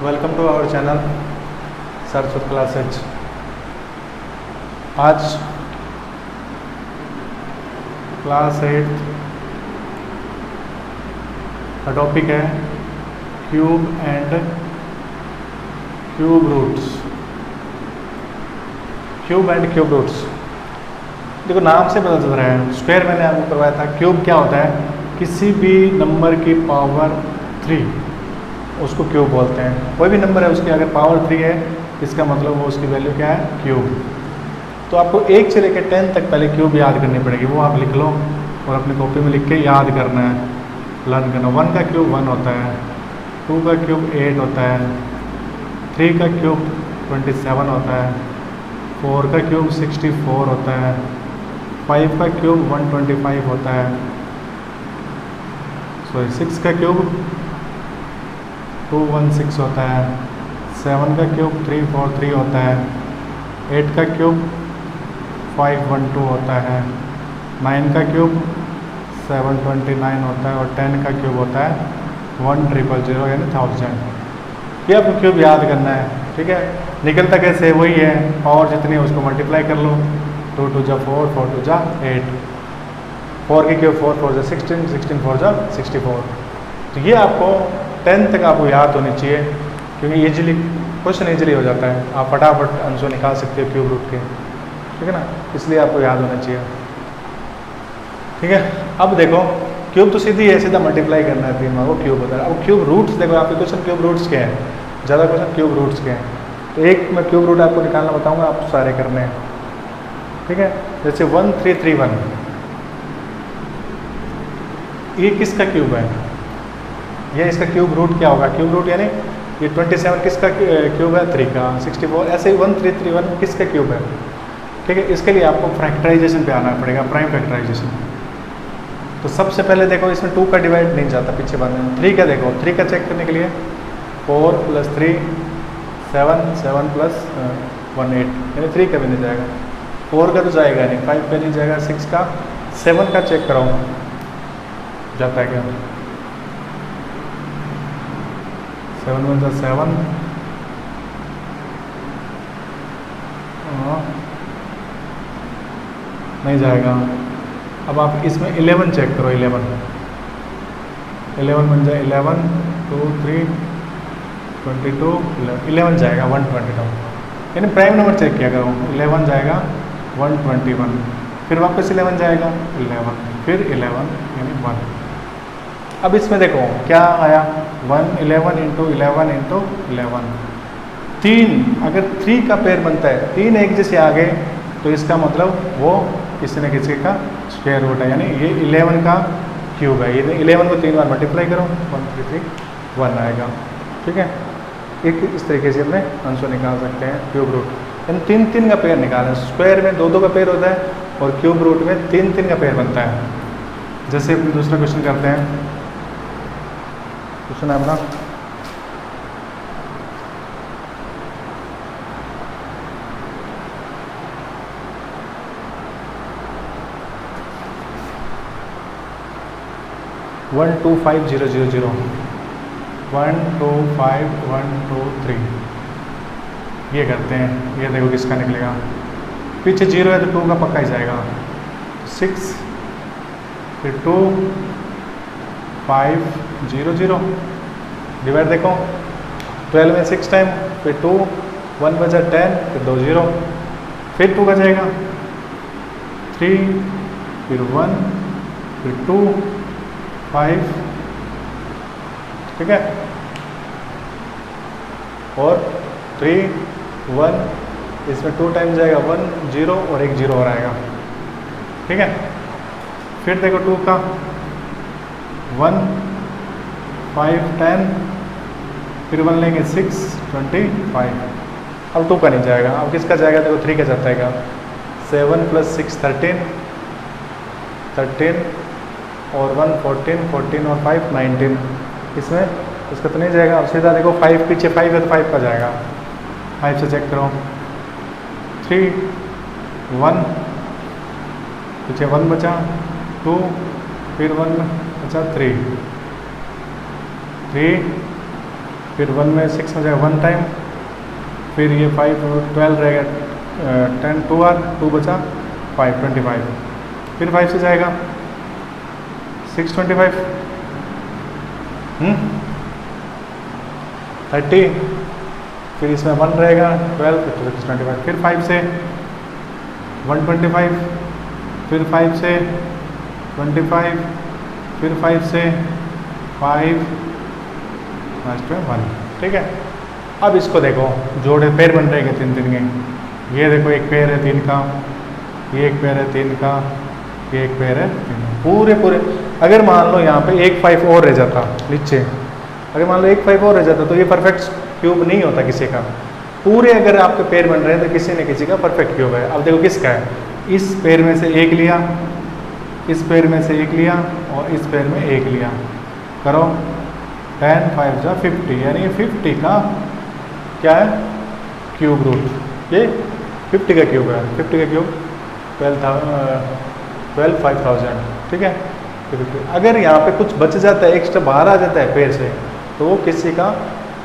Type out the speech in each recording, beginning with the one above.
Welcome to our channel search with classes. आज class 8 का topic है cube and cube roots. Cube and cube roots, देखो नाम से पता चल रहा है। स्क्वायर मैंने आपको करवाया था। क्यूब क्या होता है? किसी भी नंबर की पावर 3 उसको क्यूब बोलते हैं। कोई भी नंबर है उसकी अगर पावर 3 है इसका मतलब वो उसकी वैल्यू क्या है? क्यूब। तो आपको 1 से लेकर 10 तक पहले क्यूब याद करनी पड़ेगी, वो आप लिख लो और अपनी कॉपी में लिख के याद करना है, लर्न करना। 1 का क्यूब 1 होता है, 2 का क्यूब 8 होता है, 3 का क्यूब 27 होता है, 4 का क्यूब 64 होता है, 5 का क्यूब 125 होता है, 6 का क्यूब 216 होता है, 7 का क्यूब 343 होता है, 8 का क्यूब 512 होता है, 9 का क्यूब 729 होता है और 10 का क्यूब होता है 1000 यानी 1000। ये आपको क्यूब याद करना है, ठीक है। निकलता कैसे? वही है, पावर जितनी है उसको मल्टीप्लाई कर लो। 2 2 जा 4, 4 2 जा 8, 4 की क्यूब 4 4 जा 16, 16 4 जा 64। तो ये आपको 10 तक आपको याद होनी चाहिए, क्योंकि ईजिली क्वेश्चन ईजिली हो जाता है। आप फटाफट आंसर निकाल सकते हो क्यूब रूट के, ठीक है ना। इसलिए आपको याद होना चाहिए, ठीक है। अब देखो क्यूब तो सीधी है, सीधा मल्टीप्लाई करना है 3 बार, वो क्यूब होता है। अब क्यूब रूट्स देखो, आपके क्वेश्चन क्यूब रूट्स के हैं, ज़्यादा क्वेश्चन क्यूब रूट्स के हैं। तो एक मैं क्यूब रूट आपको निकालना बताऊँगा, आप सारे करने हैं, ठीक है। जैसे 1331, ये किसका क्यूब है? ये इसका क्यूब रूट क्या होगा? क्यूब रूट यानी ये 27 किसका क्यूब है? 3 का। 64 ऐसे ही 1331 किसका क्यूब है? ठीक है। इसके लिए आपको फैक्टराइजेशन पे आना पड़ेगा, प्राइम फैक्टराइजेशन। तो सबसे पहले देखो इसमें 2 का डिवाइड नहीं जाता, पीछे बाद में 3 का देखो, 3 का चेक करने के लिए 4 + 3 7, 7 + 1 8 यानी 3 का भी नहीं जाएगा। 4 का तो जाएगा नहीं, 5 का नहीं जाएगा, 6 का, 7 का चेक कराओ जाता है क्या? 7 1 7, नहीं जाएगा। अब आप इसमें 11 चेक करो, 11 बन जाए 11 2 3 22 11 जाएगा 122, यानी प्राइम नंबर चेक किया करो। 11 जाएगा 121, फिर वापस 11 जाएगा 11, फिर 11 यानी 1। अब इसमें देखो क्या आया, 1 11 × 11 × 11। 3 अगर 3 का पेयर बनता है, 3 एक जैसे आ गए तो इसका मतलब वो किसी न किसी का स्क्वायर रूट है, यानी ये 11 का क्यूब है। ये 11 को 3 बार मल्टीप्लाई करो, 1 3 3 1 आएगा, ठीक है। एक इस तरीके से अपने आंसर निकाल सकते हैं क्यूब रूट। यानी 3 3 का पेयर निकालें। स्क्वायर में 2 2 का पेयर होता है और क्यूब रूट में 3 3 का पेयर बनता है। जैसे अपने दूसरा क्वेश्चन करते हैं। क्वेश्चन है अपना 125000 1 2 5 1 2 3 ये करते हैं। ये देखो किसका निकलेगा, पीछे 0 है तो 2 का पक्का ही जाएगा। 6 फिर 2 5 0 0 डिवाइड देखो 12 में 6 टाइम, फिर 2 1 बचा 10, फिर 2 0, फिर 2 का जाएगा 3, फिर 1, फिर 2 5, ठीक है। और 3 1, इसमें 2 टाइम जाएगा 1 0 और एक 0 और आएगा, ठीक है। फिर देखो 2 का 1 5 10, फिर 1 लेंगे 6 25। अब 2 का नहीं जाएगा, अब किसका जाएगा? देखो 3 का जाता है। 7 + 6 13 13 और 1 14 14 और 5 19। इसमें इसका तो नहीं जाएगा। अब सीधा देखो 5 पीछे 5 है तो 5 का जाएगा, 5 से चेक करो। 3 1 पीछे 1 बचा, 2 फिर 1 बचा 3 3 फिर 1 में 6 हो जाएगा 1 टाइम, फिर ये 5 12 रहेगा 10 2 बार, 2 बचा 5 25, फिर 5 से जाएगा 6 25 30, फिर इसमें 1 रहेगा 12 फिर 6 25, फिर 5 से 125, फिर 5 से 25, फिर 5 से 5, लास्ट में 1। ठीक है, अब इसको देखो, जोड़े पेयर बन रहेंगे 3 3 के। ये देखो एक पेयर है 3 का, ये एक पेयर है 3 का, ये एक पेयर है 3 का। पूरे अगर मान लो यहाँ पे एक 5 और रह जाता नीचे, अगर मान लो एक 5 और रह जाता तो ये परफेक्ट क्यूब नहीं होता किसी का। पूरे अगर आपके पेयर बन रहे हैं तो किसी न किसी का परफेक्ट क्यूब है। अब देखो किसका है, इस पेयर में से एक लिया, इस पेयर में से एक लिया और इस पेयर में एक लिया, करो 10 5 जा 50, यानी ये 50 का क्या है क्यूब रूट, ये 50 का क्यूब है। 50 का क्यूब 12 5000। ठीक है, अगर यहाँ पे कुछ बच जाता है, एक्स्ट्रा बाहर आ जाता है पेयर से, तो वो किसी का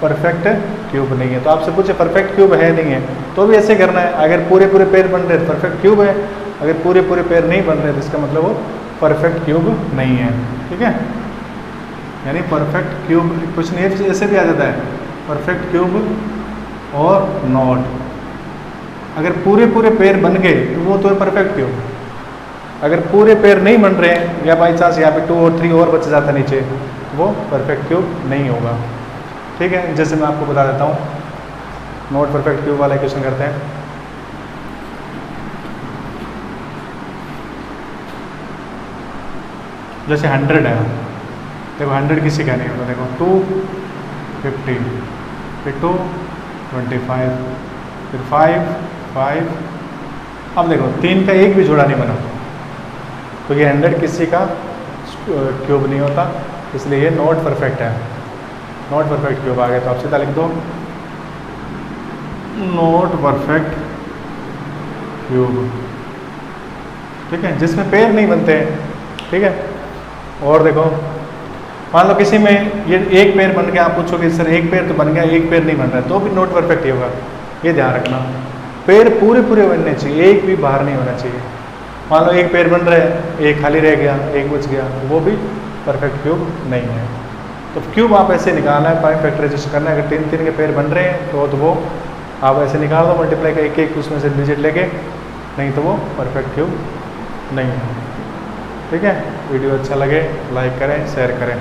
परफेक्ट क्यूब नहीं है। तो आपसे पूछे परफेक्ट क्यूब है नहीं है, तो भी ऐसे करना है। अगर पूरे पेयर बन रहे हैं तो परफेक्ट क्यूब है, अगर पूरे पेयर नहीं बन रहे तो इसका मतलब वो परफेक्ट क्यूब नहीं है। ठीक है, यानी परफेक्ट क्यूब कुछ नहीं है, ऐसे भी आ जाता है परफेक्ट क्यूब और नॉट। अगर पूरे पेयर बन गए तो वो तो है परफेक्ट क्यूब। अगर पूरे पेयर नहीं बन रहे हैं या बाई चांस यहाँ पे 2 और 3 और बच जाता नीचे, तो वो परफेक्ट क्यूब नहीं होगा। ठीक है, जैसे मैं आपको बता देता हूँ, नॉट परफेक्ट क्यूब वाला क्वेश्चन करते हैं। जैसे 100 है, देखो 100 किसी का नहीं होगा। देखो 2 50, फिर 2 25, फिर 5 5। अब देखो 3 का एक भी जोड़ा नहीं बना, तो ये 100 किसी का क्यूब नहीं होता, इसलिए ये नॉट परफेक्ट है। नॉट परफेक्ट क्यूब आ गया तो आप सीधा लिख दो नॉट परफेक्ट क्यूब। ठीक है, जिसमें पेयर नहीं बनते हैं। ठीक है, और देखो मान लो किसी में ये एक पेयर बन गया, आप पूछोगे सर एक पेयर तो बन गया, एक पेयर नहीं बन रहा है, तो भी नॉट परफेक्ट ही होगा। ये ध्यान रखना, पेयर पूरे बनने चाहिए, एक भी बाहर नहीं होना चाहिए। मान लो एक पेयर बन रहा है, एक खाली रह गया, एक बच गया, वो भी परफेक्ट क्यूब नहीं है। तो क्यूब आप ऐसे निकालना है, प्राइम फैक्टराइजेशन करना है। अगर 3 3 के पेयर बन रहे हैं तो वो आप ऐसे निकाल दो, मल्टीप्लाई का एक उसमें से डिजिट लेके, नहीं तो वो परफेक्ट क्यूब नहीं है। ठीक है, वीडियो अच्छा लगे लाइक करें, शेयर करें।